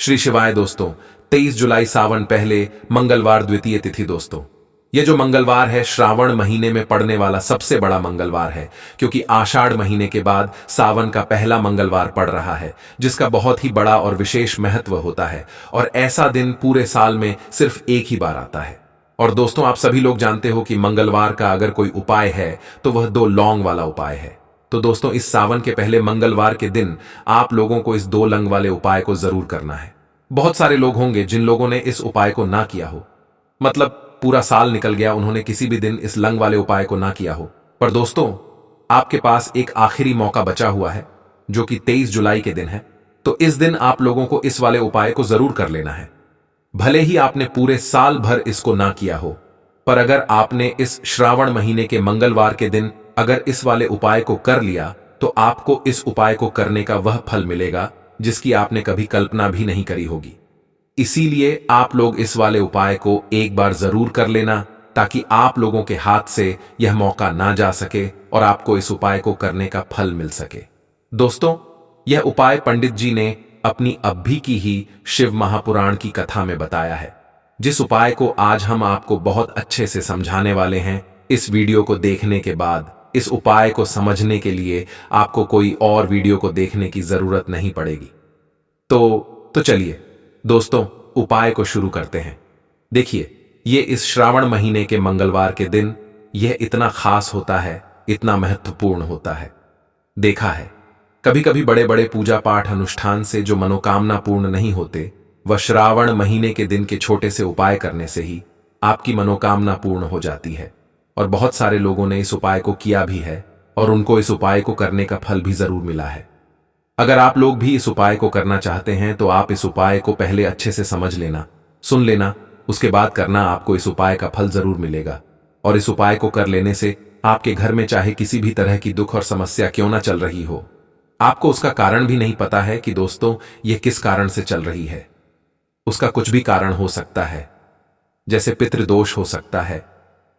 श्री शिवाय दोस्तों। 23 जुलाई सावन पहले मंगलवार द्वितीय तिथि दोस्तों। ये जो मंगलवार है श्रावण महीने में पड़ने वाला सबसे बड़ा मंगलवार है, क्योंकि आषाढ़ महीने के बाद सावन का पहला मंगलवार पड़ रहा है, जिसका बहुत ही बड़ा और विशेष महत्व होता है। और ऐसा दिन पूरे साल में सिर्फ एक ही बार आता है। और दोस्तों, आप सभी लोग जानते हो कि मंगलवार का अगर कोई उपाय है तो वह दो लौंग वाला उपाय है। तो दोस्तों, इस सावन के पहले मंगलवार के दिन आप लोगों को इस दो लंग वाले उपाय को जरूर करना है। बहुत सारे लोग होंगे जिन लोगों ने इस उपाय को ना किया हो, मतलब पूरा साल निकल गया, उन्होंने किसी भी दिन इस लंग वाले उपाय को ना किया हो। पर दोस्तों, आपके पास एक आखिरी मौका बचा हुआ है, जो कि 23 जुलाई के दिन है। तो इस दिन आप लोगों को इस वाले उपाय को जरूर कर लेना है। भले ही आपने पूरे साल भर इसको ना किया हो, पर अगर आपने इस श्रावण महीने के मंगलवार के दिन अगर इस वाले उपाय को कर लिया, तो आपको इस उपाय को करने का वह फल मिलेगा जिसकी आपने कभी कल्पना भी नहीं करी होगी। इसीलिए आप लोग इस वाले उपाय को एक बार जरूर कर लेना, ताकि आप लोगों के हाथ से यह मौका ना जा सके और आपको इस उपाय को करने का फल मिल सके। दोस्तों, यह उपाय पंडित जी ने अपनी अभी की ही शिव महापुराण की कथा में बताया है, जिस उपाय को आज हम आपको बहुत अच्छे से समझाने वाले हैं। इस वीडियो को देखने के बाद इस उपाय को समझने के लिए आपको कोई और वीडियो को देखने की जरूरत नहीं पड़ेगी। तो चलिए दोस्तों, उपाय को शुरू करते हैं। देखिए, ये इस श्रावण महीने के मंगलवार के दिन यह इतना खास होता है, इतना महत्वपूर्ण होता है। देखा है, कभी कभी बड़े बड़े पूजा पाठ अनुष्ठान से जो मनोकामना पूर्ण नहीं होते, वह श्रावण महीने के दिन के छोटे से उपाय करने से ही आपकी मनोकामना पूर्ण हो जाती है। और बहुत सारे लोगों ने इस उपाय को किया भी है और उनको इस उपाय को करने का फल भी जरूर मिला है। अगर आप लोग भी इस उपाय को करना चाहते हैं तो आप इस उपाय को पहले अच्छे से समझ लेना, सुन लेना, उसके बाद करना। आपको इस उपाय का फल जरूर मिलेगा। और इस उपाय को कर लेने से आपके घर में चाहे किसी भी तरह की दुख और समस्या क्यों ना चल रही हो, आपको उसका कारण भी नहीं पता है कि दोस्तों यह किस कारण से चल रही है। उसका कुछ भी कारण हो सकता है, जैसे पितृदोष हो सकता है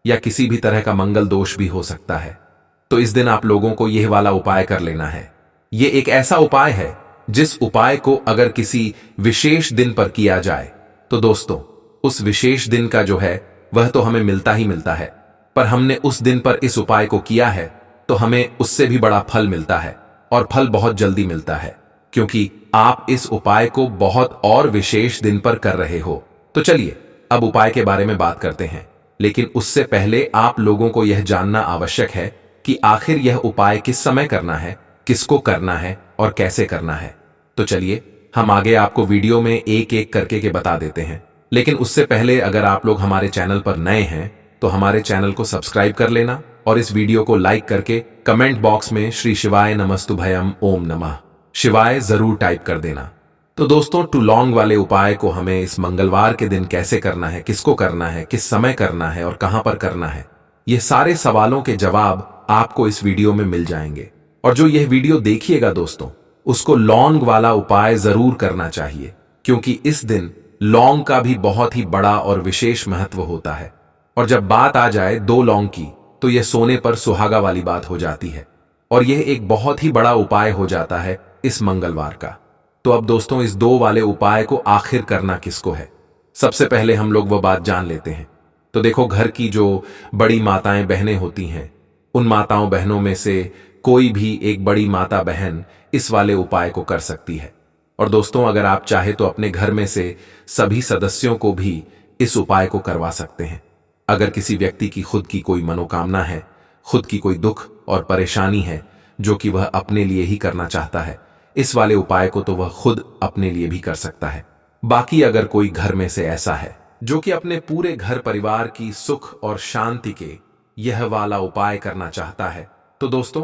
या किसी भी तरह का मंगल दोष भी हो सकता है। तो इस दिन आप लोगों को यह वाला उपाय कर लेना है। यह एक ऐसा उपाय है जिस उपाय को अगर किसी विशेष दिन पर किया जाए तो दोस्तों उस विशेष दिन का जो है वह तो हमें मिलता ही मिलता है, पर हमने उस दिन पर इस उपाय को किया है तो हमें उससे भी बड़ा फल मिलता है, और फल बहुत जल्दी मिलता है, क्योंकि आप इस उपाय को बहुत और विशेष दिन पर कर रहे हो। तो चलिए अब उपाय के बारे में बात करते हैं, लेकिन उससे पहले आप लोगों को यह जानना आवश्यक है कि आखिर यह उपाय किस समय करना है, किसको करना है और कैसे करना है। तो चलिए हम आगे आपको वीडियो में एक एक करके के बता देते हैं। लेकिन उससे पहले अगर आप लोग हमारे चैनल पर नए हैं तो हमारे चैनल को सब्सक्राइब कर लेना और इस वीडियो को लाइक करके कमेंट बॉक्स में श्री शिवाय नमस्तुभयम ओम नमः शिवाय जरूर टाइप कर देना। तो दोस्तों, टू लॉन्ग वाले उपाय को हमें इस मंगलवार के दिन कैसे करना है, किसको करना है, किस समय करना है और कहां पर करना है, ये सारे सवालों के जवाब आपको इस वीडियो में मिल जाएंगे। और जो यह वीडियो देखिएगा दोस्तों, उसको लौंग वाला उपाय जरूर करना चाहिए, क्योंकि इस दिन लौंग का भी बहुत ही बड़ा और विशेष महत्व होता है। और जब बात आ जाए दो लौंग की, तो यह सोने पर सुहागा वाली बात हो जाती है, और यह एक बहुत ही बड़ा उपाय हो जाता है इस मंगलवार का। तो अब दोस्तों, इस दो वाले उपाय को आखिर करना किसको है, सबसे पहले हम लोग वह बात जान लेते हैं। तो देखो, घर की जो बड़ी माताएं बहनें होती हैं, उन माताओं बहनों में से कोई भी एक बड़ी माता बहन इस वाले उपाय को कर सकती है। और दोस्तों, अगर आप चाहे तो अपने घर में से सभी सदस्यों को भी इस उपाय को करवा सकते हैं। अगर किसी व्यक्ति की खुद की कोई मनोकामना है, खुद की कोई दुख और परेशानी है जो कि वह अपने लिए ही करना चाहता है, इस वाले उपाय को तो वह खुद अपने लिए भी कर सकता है। बाकी अगर कोई घर में से ऐसा है जो कि अपने पूरे घर परिवार की सुख और शांति के यह वाला उपाय करना चाहता है, तो दोस्तों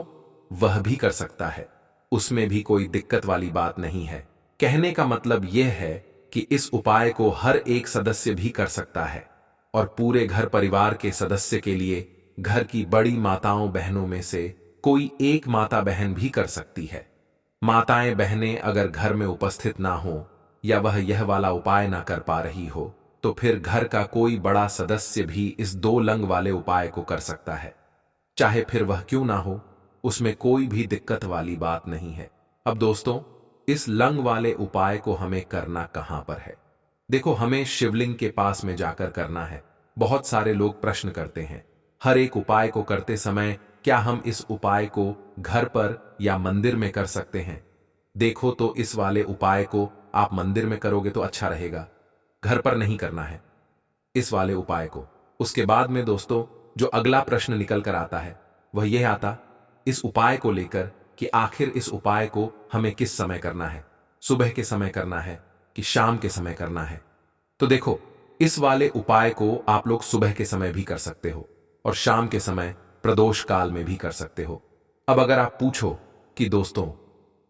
वह भी कर सकता है। उसमें भी कोई दिक्कत वाली बात नहीं है। कहने का मतलब यह है कि इस उपाय को हर एक सदस्य भी कर सकता है, और पूरे घर परिवार के सदस्य के लिए घर की बड़ी माताओं बहनों में से कोई एक माता बहन भी कर सकती है। माताएं बहनें अगर घर में उपस्थित ना हो या वह यह वाला उपाय ना कर पा रही हो, तो फिर घर का कोई बड़ा सदस्य भी इस दो लंग वाले उपाय को कर सकता है। चाहे फिर वह क्यों ना हो, उसमें कोई भी दिक्कत वाली बात नहीं है। अब दोस्तों, इस लंग वाले उपाय को हमें करना कहां पर है? देखो, हमें शिवलिंग के पास में जाकर करना है। बहुत सारे लोग प्रश्न करते हैं, हर एक उपाय को करते समय क्या हम इस उपाय को घर पर या मंदिर में कर सकते हैं? देखो, तो इस वाले उपाय को आप मंदिर में करोगे तो अच्छा रहेगा, घर पर नहीं करना है इस वाले उपाय को। उसके बाद में दोस्तों, जो अगला प्रश्न निकल कर आता है वह यह आता इस उपाय को लेकर कि आखिर इस उपाय को हमें किस समय करना है, सुबह के समय करना है कि शाम के समय करना है? तो देखो, इस वाले उपाय को आप लोग सुबह के समय भी कर सकते हो और शाम के समय प्रदोष काल में भी कर सकते हो। अब अगर आप पूछो कि दोस्तों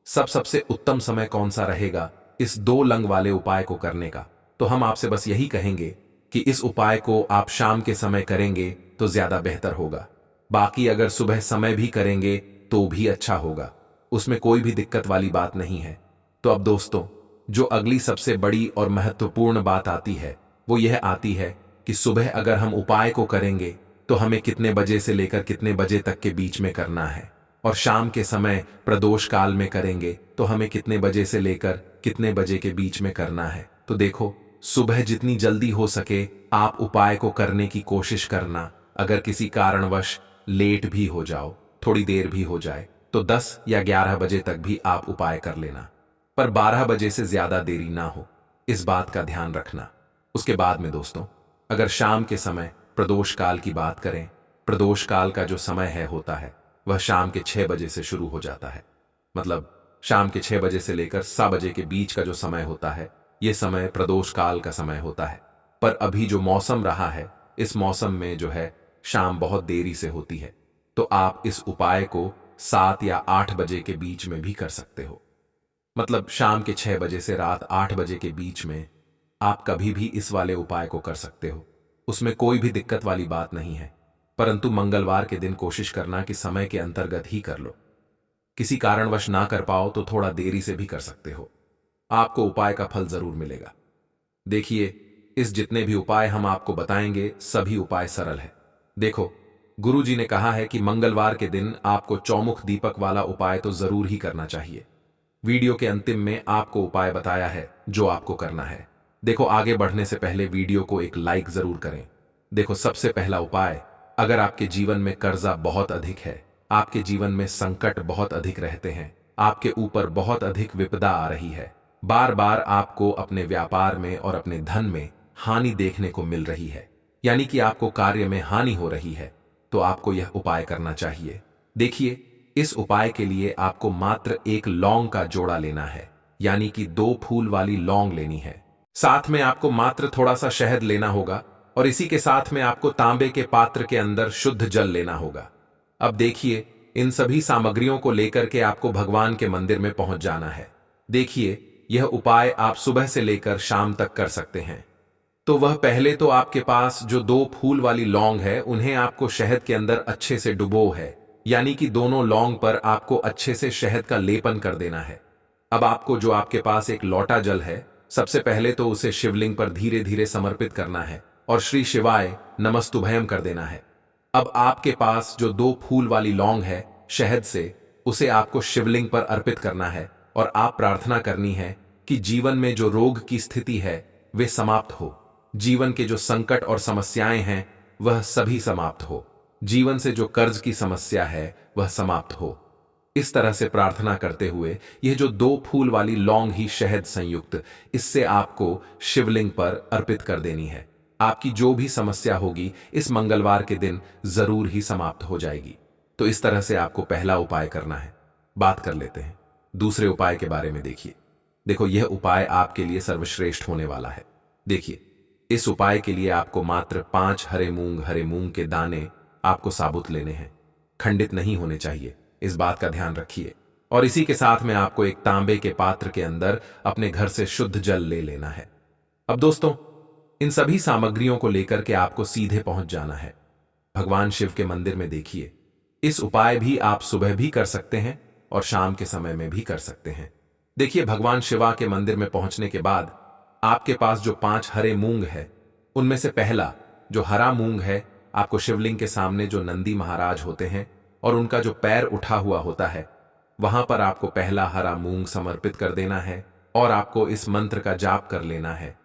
सबसे उत्तम समय कौन सा रहेगा इस दो लंग वाले उपाय को करने का, तो हम आपसे बस यही कहेंगे कि इस उपाय को आप शाम के समय करेंगे तो ज्यादा बेहतर होगा। बाकी अगर सुबह समय भी करेंगे तो भी अच्छा होगा, उसमें कोई भी दिक्कत वाली बात नहीं है। तो अब दोस्तों, जो अगली सबसे बड़ी और महत्वपूर्ण बात आती है वो यह आती है कि सुबह अगर हम उपाय को करेंगे तो हमें कितने बजे से लेकर कितने बजे तक के बीच में करना है, और शाम के समय प्रदोष काल में करेंगे तो हमें कितने बजे से लेकर कितने बजे के बीच में करना है। तो देखो, सुबह जितनी जल्दी हो सके आप उपाय को करने की कोशिश करना। अगर किसी कारणवश लेट भी हो जाओ, थोड़ी देर भी हो जाए, तो 10 या 11 बजे तक भी आप उपाय कर लेना, पर 12 बजे से ज्यादा देरी ना हो, इस बात का ध्यान रखना। उसके बाद में दोस्तों, अगर शाम के समय प्रदोष काल की बात करें, प्रदोष काल का जो समय है होता है वह शाम के 6 बजे से शुरू हो जाता है। मतलब शाम के 6 बजे से लेकर 7 बजे के बीच का जो समय होता है यह समय प्रदोष काल का समय होता है। पर अभी जो मौसम रहा है, इस मौसम में जो है शाम बहुत देरी से होती है, तो आप इस उपाय को 7 या 8 बजे के बीच में भी कर सकते हो। मतलब शाम के 6 बजे से रात 8 बजे के बीच में आप कभी भी इस वाले उपाय को कर सकते हो, उसमें कोई भी दिक्कत वाली बात नहीं है। परंतु मंगलवार के दिन कोशिश करना कि समय के अंतर्गत ही कर लो। किसी कारणवश ना कर पाओ तो थोड़ा देरी से भी कर सकते हो, आपको उपाय का फल जरूर मिलेगा। देखिए, इस जितने भी उपाय हम आपको बताएंगे सभी उपाय सरल है। देखो, गुरुजी ने कहा है कि मंगलवार के दिन आपको चौमुख दीपक वाला उपाय तो जरूर ही करना चाहिए। वीडियो के अंतिम में आपको उपाय बताया है जो आपको करना है। देखो, आगे बढ़ने से पहले वीडियो को एक लाइक जरूर करें। देखो, सबसे पहला उपाय, अगर आपके जीवन में कर्जा बहुत अधिक है, आपके जीवन में संकट बहुत अधिक रहते हैं, आपके ऊपर बहुत अधिक विपदा आ रही है, बार बार आपको अपने व्यापार में और अपने धन में हानि देखने को मिल रही है, यानी कि आपको कार्य में हानि हो रही है, तो आपको यह उपाय करना चाहिए। देखिए, इस उपाय के लिए आपको मात्र एक लौंग का जोड़ा लेना है, यानी कि 2 फूल वाली लौंग लेनी है। साथ में आपको मात्र थोड़ा सा शहद लेना होगा और इसी के साथ में आपको तांबे के पात्र के अंदर शुद्ध जल लेना होगा। अब देखिए, इन सभी सामग्रियों को लेकर के आपको भगवान के मंदिर में पहुंच जाना है। देखिए, यह उपाय आप सुबह से लेकर शाम तक कर सकते हैं। तो वह पहले तो आपके पास जो 2 फूल वाली लौंग है उन्हें आपको शहद के अंदर अच्छे से डुबो है, यानी कि दोनों लौंग पर आपको अच्छे से शहद का लेपन कर देना है। अब आपको जो आपके पास एक लोटा जल है, सबसे पहले तो उसे शिवलिंग पर धीरे धीरे समर्पित करना है और श्री शिवाय नमस्तुभयम कर देना है। अब आपके पास जो 2 फूल वाली लौंग है शहद से, उसे आपको शिवलिंग पर अर्पित करना है और आप प्रार्थना करनी है कि जीवन में जो रोग की स्थिति है वे समाप्त हो, जीवन के जो संकट और समस्याएं हैं वह सभी समाप्त हो, जीवन से जो कर्ज की समस्या है वह समाप्त हो। इस तरह से प्रार्थना करते हुए यह जो 2 फूल वाली लौंग ही शहद संयुक्त, इससे आपको शिवलिंग पर अर्पित कर देनी है। आपकी जो भी समस्या होगी इस मंगलवार के दिन जरूर ही समाप्त हो जाएगी। तो इस तरह से आपको पहला उपाय करना है। बात कर लेते हैं दूसरे उपाय के बारे में। देखो, यह उपाय आपके लिए सर्वश्रेष्ठ होने वाला है। देखिए, इस उपाय के लिए आपको मात्र 5 हरे मूंग के दाने आपको साबुत लेने हैं, खंडित नहीं होने चाहिए, इस बात का ध्यान रखिए। और इसी के साथ में आपको एक तांबे के पात्र के अंदर अपने घर से शुद्ध जल ले लेना है। अब दोस्तों, इन सभी सामग्रियों को लेकर के आपको सीधे पहुंच जाना है भगवान शिव के मंदिर में। देखिए, इस उपाय भी आप सुबह भी कर सकते हैं और शाम के समय में भी कर सकते हैं। देखिए, भगवान शिवा के मंदिर में पहुंचने के बाद आपके पास जो 5 हरे मूंग है, उनमें से पहला जो हरा मूंग है, आपको शिवलिंग के सामने जो नंदी महाराज होते हैं और उनका जो पैर उठा हुआ होता है, वहां पर आपको पहला हरा मूंग समर्पित कर देना है और आपको इस मंत्र का जाप कर लेना है।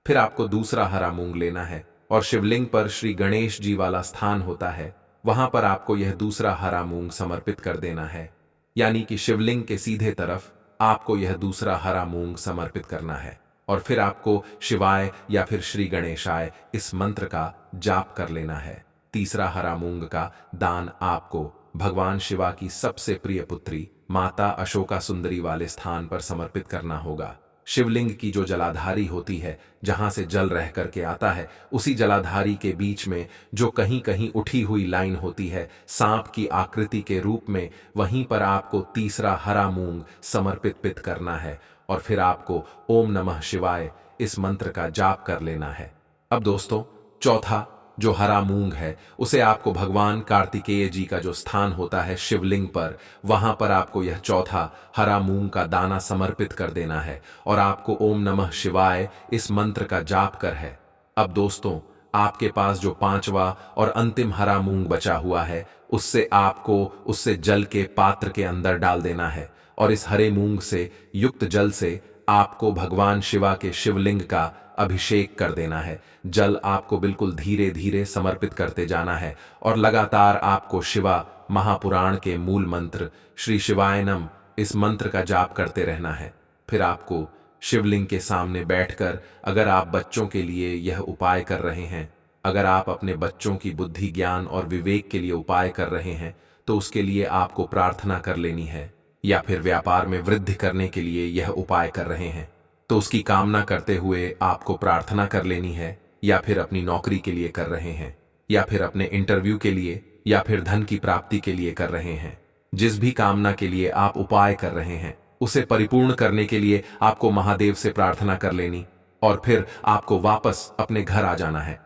फिर आपको दूसरा हरा मूंग लेना है और शिवलिंग पर श्री गणेश जी वाला स्थान होता है, वहां पर आपको यह दूसरा हरा मूंग समर्पित कर देना है। यानी कि शिवलिंग के सीधे तरफ आपको यह दूसरा हरा मूंग समर्पित करना है और फिर आपको शिवाय या फिर श्री गणेशाय इस मंत्र का जाप कर लेना है। तीसरा हरा मूंग का दान आपको भगवान शिवा की सबसे प्रिय पुत्री माता अशोका सुंदरी वाले स्थान पर समर्पित करना होगा। शिवलिंग की जो जलाधारी होती है, जहां से जल रह करके आता है, उसी जलाधारी के बीच में जो कहीं कहीं उठी हुई लाइन होती है सांप की आकृति के रूप में, वहीं पर आपको तीसरा हरा मूंग समर्पित करना है और फिर आपको ओम नमः शिवाय इस मंत्र का जाप कर लेना है। अब दोस्तों, चौथा जो हरा मूंग है उसे आपको भगवान कार्तिकेय जी का जो स्थान होता है शिवलिंग पर, वहां पर आपको यह चौथा हरा मूंग का दाना समर्पित कर देना है और आपको ओम नमः शिवाय इस मंत्र का जाप कर है। अब दोस्तों, आपके पास जो पांचवा और अंतिम हरा मूंग बचा हुआ है, उससे जल के पात्र के अंदर डाल देना है और इस हरे मूंग से युक्त जल से आपको भगवान शिवा के शिवलिंग का अभिषेक कर देना है। जल आपको बिल्कुल धीरे धीरे समर्पित करते जाना है और लगातार आपको शिवा महापुराण के मूल मंत्र श्री शिवाय नम इस मंत्र का जाप करते रहना है। फिर आपको शिवलिंग के सामने बैठकर, अगर आप बच्चों के लिए यह उपाय कर रहे हैं, अगर आप अपने बच्चों की बुद्धि ज्ञान और विवेक के लिए उपाय कर रहे हैं, तो उसके लिए आपको प्रार्थना कर लेनी है। या फिर व्यापार में वृद्धि करने के लिए यह उपाय कर रहे हैं तो उसकी कामना करते हुए आपको प्रार्थना कर लेनी है। या फिर अपनी नौकरी के लिए कर रहे हैं, या फिर अपने इंटरव्यू के लिए, या फिर धन की प्राप्ति के लिए कर रहे हैं, जिस भी कामना के लिए आप उपाय कर रहे हैं उसे परिपूर्ण करने के लिए आपको महादेव से प्रार्थना कर लेनी और फिर आपको वापस अपने घर आ जाना है।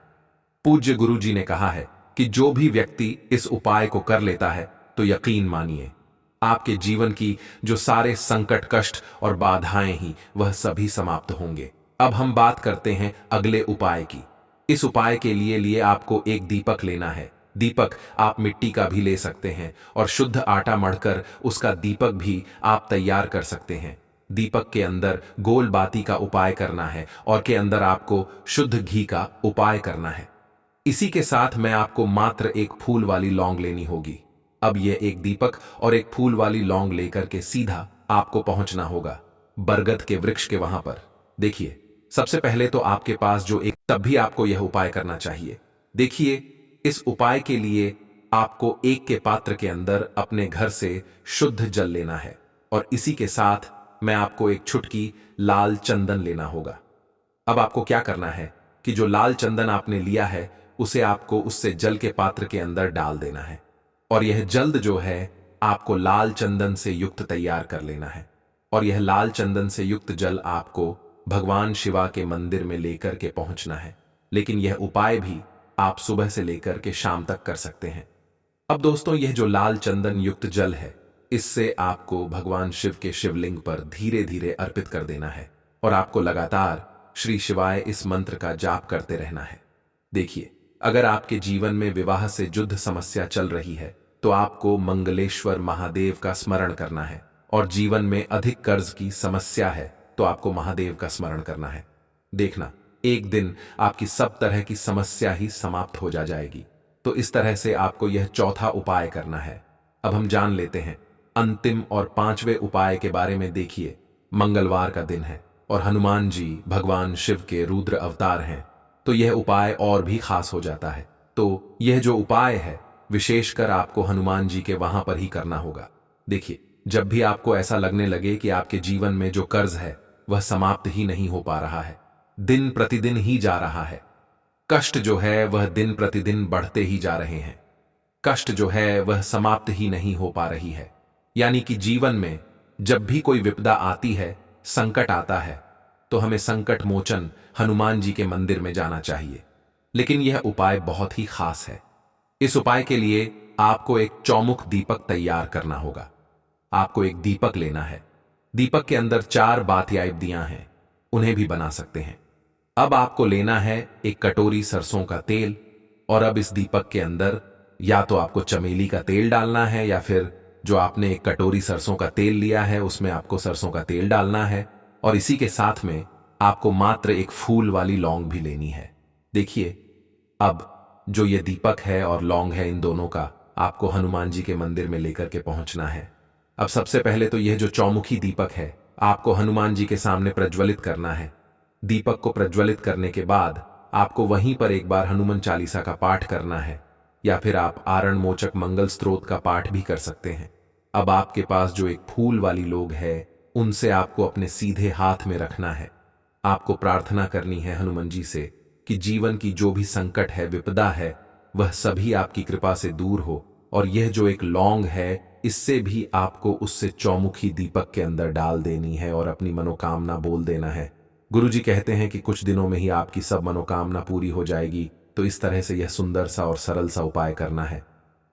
पूज्य गुरु जी ने कहा है कि जो भी व्यक्ति इस उपाय को कर लेता है तो यकीन मानिए आपके जीवन की जो सारे संकट, कष्ट और बाधाएं ही वह सभी समाप्त होंगे। अब हम बात करते हैं अगले उपाय की। इस उपाय के लिए आपको एक दीपक लेना है। दीपक आप मिट्टी का भी ले सकते हैं और शुद्ध आटा मढ़कर उसका दीपक भी आप तैयार कर सकते हैं। दीपक के अंदर गोल बाती का उपाय करना है और के अंदर आपको शुद्ध घी का उपाय करना है। इसी के साथ मैं आपको मात्र एक फूल वाली लौंग लेनी होगी। अब यह एक दीपक और एक फूल वाली लौंग लेकर के सीधा आपको पहुंचना होगा बरगद के वृक्ष के वहां पर। देखिए, सबसे पहले तो आपके पास जो एक, तब भी आपको यह उपाय करना चाहिए। देखिए, इस उपाय के लिए आपको एक के पात्र के अंदर अपने घर से शुद्ध जल लेना है और इसी के साथ मैं आपको एक छुटकी लाल चंदन लेना होगा। अब आपको क्या करना है कि जो लाल चंदन आपने लिया है उसे आपको उससे जल के पात्र के अंदर डाल देना है और यह जल्द जो है आपको लाल चंदन से युक्त तैयार कर लेना है और यह लाल चंदन से युक्त जल आपको भगवान शिवा के मंदिर में लेकर के पहुंचना है। लेकिन यह उपाय भी आप सुबह से लेकर के शाम तक कर सकते हैं। अब दोस्तों, यह जो लाल चंदन युक्त जल है, इससे आपको भगवान शिव के शिवलिंग पर धीरे धीरे अर्पित कर देना है और आपको लगातार श्री शिवाय इस मंत्र का जाप करते रहना है। देखिए, अगर आपके जीवन में विवाह से जुद्ध समस्या चल रही है तो आपको मंगलेश्वर महादेव का स्मरण करना है और जीवन में अधिक कर्ज की समस्या है तो आपको महादेव का स्मरण करना है। देखना, एक दिन आपकी सब तरह की समस्या ही समाप्त हो जाएगी। तो इस तरह से आपको यह चौथा उपाय करना है। अब हम जान लेते हैं अंतिम और पांचवें उपाय के बारे में। देखिए, मंगलवार का दिन है और हनुमान जी भगवान शिव के रुद्र अवतार हैं, तो यह उपाय और भी खास हो जाता है। तो यह जो उपाय है विशेषकर आपको हनुमान जी के वहां पर ही करना होगा। देखिए, जब भी आपको ऐसा लगने लगे कि आपके जीवन में जो कर्ज है वह समाप्त ही नहीं हो पा रहा है, दिन प्रतिदिन ही जा रहा है, कष्ट जो है वह दिन प्रतिदिन बढ़ते ही जा रहे हैं, कष्ट जो है वह समाप्त ही नहीं हो पा रही है, यानी कि जीवन में जब भी कोई विपदा आती है, संकट आता है, तो हमें संकट मोचन हनुमान जी के मंदिर में जाना चाहिए। लेकिन यह उपाय बहुत ही खास है। इस उपाय के लिए आपको एक चौमुख दीपक तैयार करना होगा। आपको एक दीपक लेना है। दीपक के अंदर 4 बातियाई दियां हैं, उन्हें भी बना सकते हैं। अब आपको लेना है एक कटोरी सरसों का तेल और अब इस दीपक के अंदर या तो आपको चमेली का तेल डालना है या फिर जो आपने एक कटोरी सरसों का तेल लिया है उसमें आपको सरसों का तेल डालना है और इसी के साथ में आपको मात्र एक फूल वाली लौंग भी लेनी है। देखिए, अब जो ये दीपक है और लौंग है, इन दोनों का आपको हनुमान जी के मंदिर में लेकर के पहुंचना है। अब सबसे पहले तो यह जो चौमुखी दीपक है आपको हनुमान जी के सामने प्रज्वलित करना है। दीपक को प्रज्वलित करने के बाद आपको वहीं पर एक बार हनुमान चालीसा का पाठ करना है, या फिर आप आरण मोचक मंगल स्तोत्र का पाठ भी कर सकते हैं। अब आपके पास जो एक फूल वाली लोग है उनसे आपको अपने सीधे हाथ में रखना है। आपको प्रार्थना करनी है हनुमान जी से कि जीवन की जो भी संकट है, विपदा है, वह सभी आपकी कृपा से दूर हो, और यह जो एक लौंग है इससे भी आपको उससे चौमुखी दीपक के अंदर डाल देनी है और अपनी मनोकामना बोल देना है। गुरुजी कहते हैं कि कुछ दिनों में ही आपकी सब मनोकामना पूरी हो जाएगी, तो इस तरह से यह सुंदर सा और सरल सा उपाय करना है।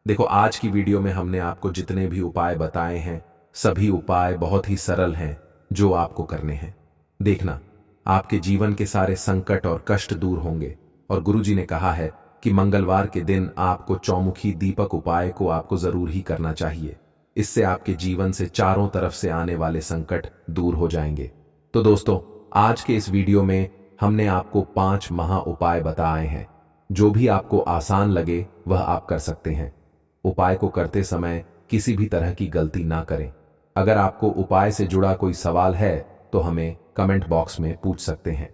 देखो, आज की वीडियो में हमने आपको जितने भी उपाय बताए हैं सभी उपाय बहुत ही सरल हैं जो आपको करने हैं। देखना, आपके जीवन के सारे संकट और कष्ट दूर होंगे। और गुरुजी ने कहा है कि मंगलवार के दिन आपको चौमुखी दीपक उपाय को आपको जरूर ही करना चाहिए। इससे आपके जीवन से चारों तरफ से आने वाले संकट दूर हो जाएंगे। तो दोस्तों, आज के इस वीडियो में हमने आपको 5 महा उपाय बताए हैं। जो भी आपको आसान लगे वह आप कर सकते हैं। उपाय को करते समय किसी भी तरह की गलती ना करें। अगर आपको उपाय से जुड़ा कोई सवाल है तो हमें कमेंट बॉक्स में पूछ सकते हैं।